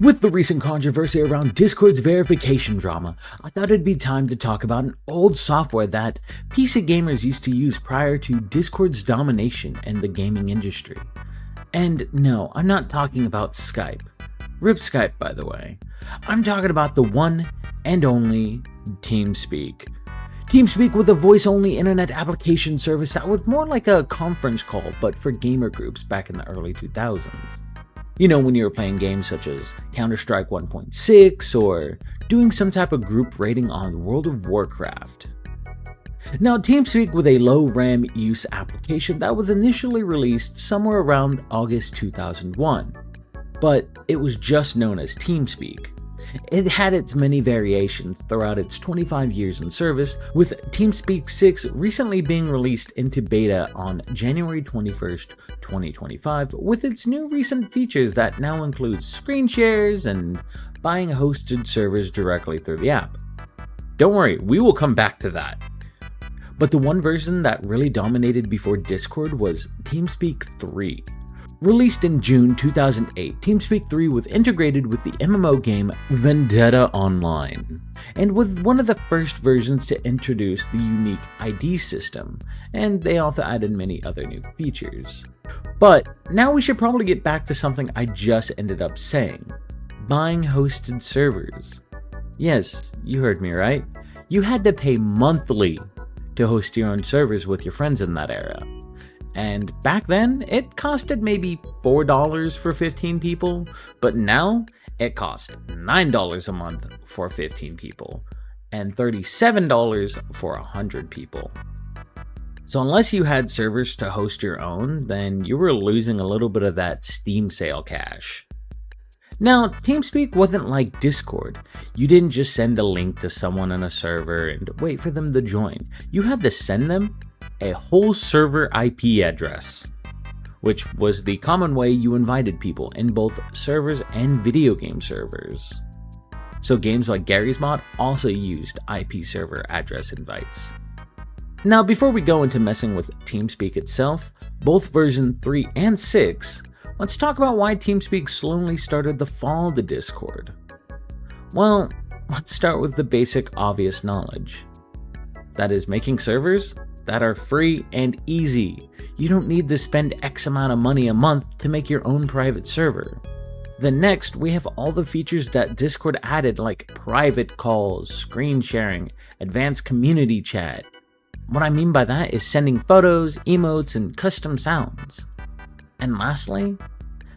With the recent controversy around Discord's verification drama, I thought it'd be time to talk about an old software that PC gamers used to use prior to Discord's domination in the gaming industry. And no, I'm not talking about Skype. RIP Skype, by the way. I'm talking about the one and only TeamSpeak. TeamSpeak was a voice-only internet application service that was more like a conference call, but for gamer groups back in the early 2000s. You know, when you were playing games such as Counter-Strike 1.6 or doing some type of group rating on World of Warcraft. Now, TeamSpeak was a low RAM use application that was initially released somewhere around August 2001, but it was just known as TeamSpeak. It had its many variations throughout its 25 years in service, with TeamSpeak 6 recently being released into beta on January 21st, 2025, with its new recent features that now include screen shares and buying hosted servers directly through the app. Don't worry, we will come back to that. But the one version that really dominated before Discord was TeamSpeak 3. Released in June 2008, TeamSpeak 3 was integrated with the MMO game Vendetta Online, and was one of the first versions to introduce the unique ID system, and they also added many other new features. But now we should probably get back to something I just ended up saying: buying hosted servers. Yes, you heard me right. You had to pay monthly to host your own servers with your friends in that era. And back then, it costed maybe $4 for 15 people, but now it costs $9 a month for 15 people, and $37 for 100 people. So unless you had servers to host your own, then you were losing a little bit of that Steam sale cash. Now, TeamSpeak wasn't like Discord. You didn't just send a link to someone on a server and wait for them to join. You had to send them a whole server IP address, which was the common way you invited people in both servers and video game servers. So games like Garry's Mod also used IP server address invites. Now, before we go into messing with TeamSpeak itself, both version 3 and 6, let's talk about why TeamSpeak slowly started to fall to Discord. Well, let's start with the basic obvious knowledge. That is making servers that are free and easy. You don't need to spend X amount of money a month to make your own private server. Then next, we have all the features that Discord added, like private calls, screen sharing, advanced community chat. What I mean by that is sending photos, emotes, and custom sounds. And lastly,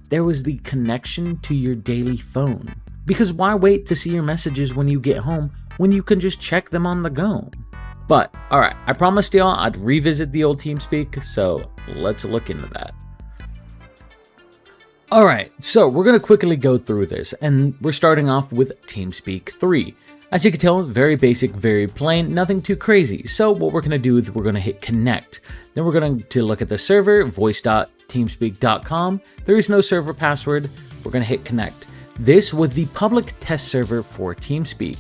there was the connection to your daily phone. Because why wait to see your messages when you get home when you can just check them on the go? But, alright, I promised y'all I'd revisit the old TeamSpeak, so let's look into that. Alright, so we're going to quickly go through this, and we're starting off with TeamSpeak 3. As you can tell, very basic, very plain, nothing too crazy. So what we're going to do is we're going to hit connect. Then we're going to look at the server, voice.teamspeak.com. There is no server password. We're going to hit connect. This was the public test server for TeamSpeak.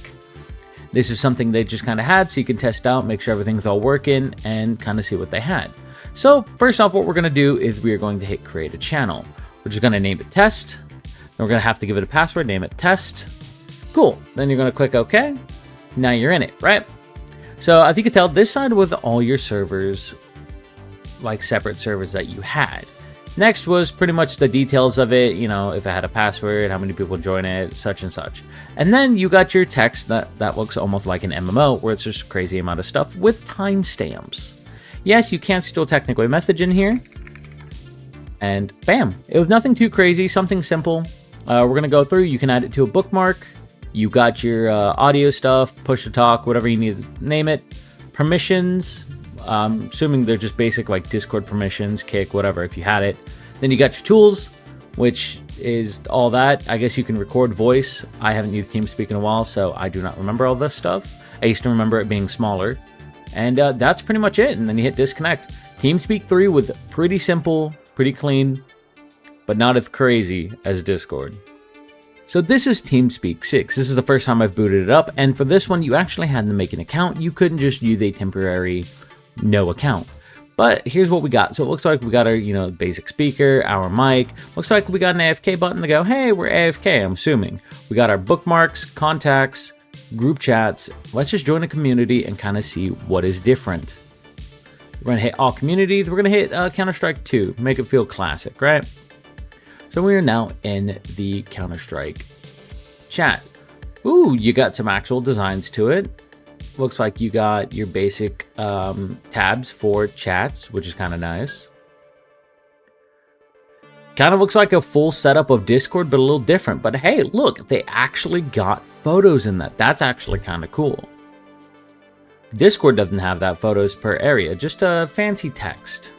This is something they just kind of had, so you can test out, make sure everything's all working, and kind of see what they had. So first off, what we're going to do is we are going to hit create a channel. We're just going to name it test. Then we're going to have to give it a password, name it test. Cool. Then you're going to click OK. Now you're in it, right? So as you can tell, this side was all your servers, like separate servers that you had. Next was pretty much the details of it, you know, if it had a password, how many people join it, such and such. And then you got your text that looks almost like an MMO, where it's just a crazy amount of stuff with timestamps. Yes, you can still technically message in here. And bam, it was nothing too crazy, something simple. We're going to go through, you can add it to a bookmark. You got your audio stuff, push to talk, whatever you need to name it. Permissions. Assuming they're just basic like Discord permissions, Kick, whatever, if you had it. Then you got your tools, which is all that. I guess you can record voice. I haven't used TeamSpeak in a while, so I do not remember all this stuff. I used to remember it being smaller. And that's pretty much it. And then you hit disconnect. TeamSpeak 3 was pretty simple, pretty clean, but not as crazy as Discord. So this is TeamSpeak 6. This is the first time I've booted it up. And for this one, you actually had to make an account. You couldn't just use a temporary no account. But here's what we got. So it looks like we got our, basic speaker, our mic. Looks like we got an AFK button to go, hey, we're AFK, I'm assuming. We got our bookmarks, contacts, group chats. Let's just join a community and kind of see what is different. We're going to hit all communities. We're going to hit Counter-Strike 2, make it feel classic, right? So we are now in the Counter-Strike chat. Ooh, you got some actual designs to it. Looks like you got your basic tabs for chats, which is kind of nice. Kind of looks like a full setup of Discord, but a little different. But hey, look, they actually got photos in that. That's actually kind of cool. Discord doesn't have that photos per area, just a fancy text.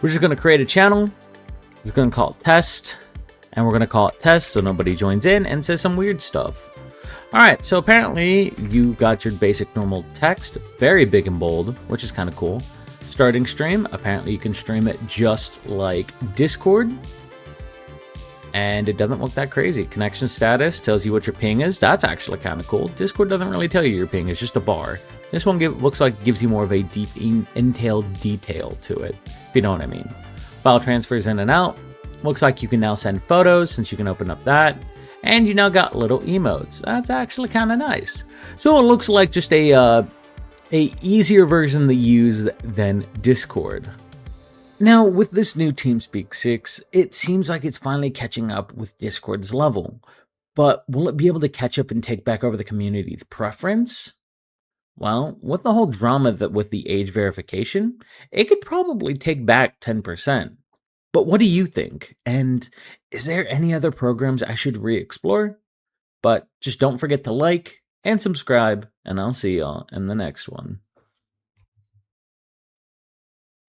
We're just going to create a channel. We're going to call it test, and we're going to call it test so nobody joins in and says some weird stuff. All right, so apparently you got your basic normal text, very big and bold, which is kind of cool. Starting stream, apparently you can stream it just like Discord, and it doesn't look that crazy. Connection status tells you what your ping is. That's actually kind of cool. Discord doesn't really tell you your ping, it's just a bar. This one looks like it gives you more of a deep detail to it, if you know what I mean. File transfers in and out. Looks like you can now send photos since you can open up that. And you now got little emotes. That's actually kind of nice. So it looks like just a easier version to use than Discord. Now, with this new TeamSpeak 6, it seems like it's finally catching up with Discord's level. But will it be able to catch up and take back over the community's preference? Well, with the whole drama with the age verification, it could probably take back 10%. But what do you think? And is there any other programs I should re-explore? But just don't forget to like and subscribe, and I'll see y'all in the next one.